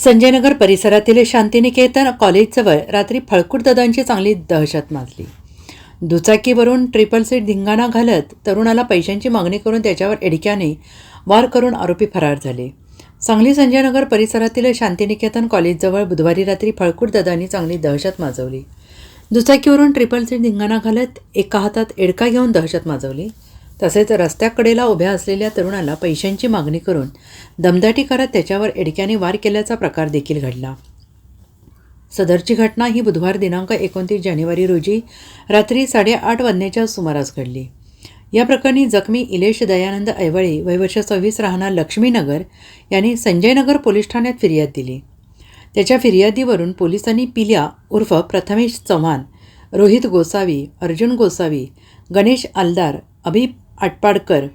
संजयनगर परिसरातील शांतिनिकेतन कॉलेजजवळ रात्री फळकूट दादांची चांगली दहशत माजली. दुचाकीवरून ट्रिपल सीट धिंगाणा घालत तरुणाला पैशांची मागणी करून त्याच्यावर एडक्याने वार करून आरोपी फरार झाले. सांगली संजयनगर परिसरातील शांतिनिकेतन कॉलेजजवळ बुधवारी रात्री फळकूट दादांनी चांगली दहशत माजवली. दुचाकीवरून ट्रिपल सीट धिंगाणा घालत एका हातात एडका घेऊन दहशत माजवली. तसेच रस्त्याकडेला उभ्या असलेल्या तरुणाला पैशांची मागणी करून दमदाटी करत त्याच्यावर एडक्याने वार केल्याचा प्रकार देखील घडला. सदरची घटना ही बुधवार दिनांक 29 जानेवारी रोजी रात्री 8:30 वाजण्याच्या सुमारास घडली. या प्रकरणी जखमी इलेश दयानंद ऐवळे वय वर्ष 26 राहणार लक्ष्मीनगर यांनी संजयनगर पोलीस ठाण्यात फिर्याद दिली. त्याच्या फिर्यादीवरून पोलिसांनी पिल्या उर्फ प्रथमेश चव्हाण, रोहित गोसावी, अर्जुन गोसावी, गणेश आलदार, अभि आटपाडकर,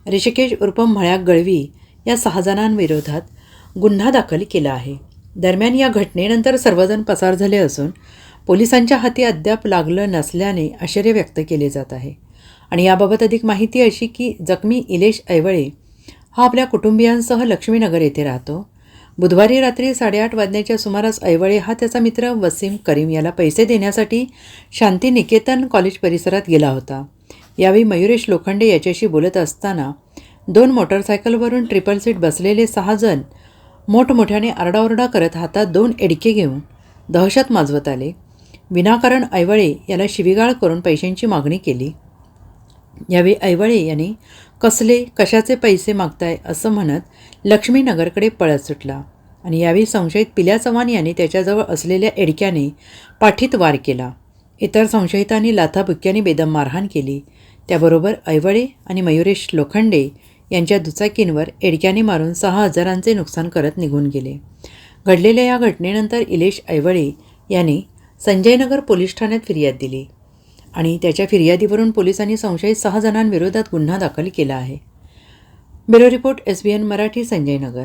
ऋषिकेश उर्फ मळ्या गळवी या 6 जणांविरोधात गुन्हा दाखल केला आहे. दरम्यान या घटनेनंतर सर्वजण पसार झाले असून पोलिसांच्या हाती अद्याप लागलं नसल्याने आश्चर्य व्यक्त केले जात आहे. आणि याबाबत अधिक माहिती अशी की जखमी इलेश ऐवळे हा आपल्या कुटुंबियांसह लक्ष्मीनगर येथे राहतो. बुधवारी रात्री 8:30 वाजण्याच्या सुमारास ऐवळे हा त्याचा मित्र वसीम करीम याला पैसे देण्यासाठी शांतिनिकेतन कॉलेज परिसरात गेला होता. यावेळी मयुरेश लोखंडे याच्याशी बोलत असताना 2 मोटरसायकलवरून ट्रिपल सीट बसलेले 6 जण मोठमोठ्याने आरडाओरडा करत हातात 2 एडके घेऊन दहशत माजवत आले. विनाकारण ऐवळे याला शिवीगाळ करून पैशांची मागणी केली. यावेळी ऐवळे याने कसले कशाचे पैसे मागताय असं म्हणत लक्ष्मीनगरकडे पळत सुटला आणि यावेळी संशयित पिल्या चव्हाण यांनी त्याच्याजवळ असलेल्या एडक्याने पाठीत वार केला. इतर संशयितांनी लाथाबुक्क्यांनी बेदम मारहाण केली. त्याबरोबर ऐवळे आणि मयुरेश लोखंडे यांच्या दुचाकींवर एडक्याने मारून 6,000चे नुकसान करत निघून गेले. घडलेल्या या घटनेनंतर इलेश ऐवळे यांनी संजयनगर पोलीस ठाण्यात फिर्याद दिली आणि त्याच्या फिर्यादीवरून पोलिसांनी संशयित 6 जणांविरोधात गुन्हा दाखल केला आहे. Bureau report SBN Marathi, Sanjaynagar.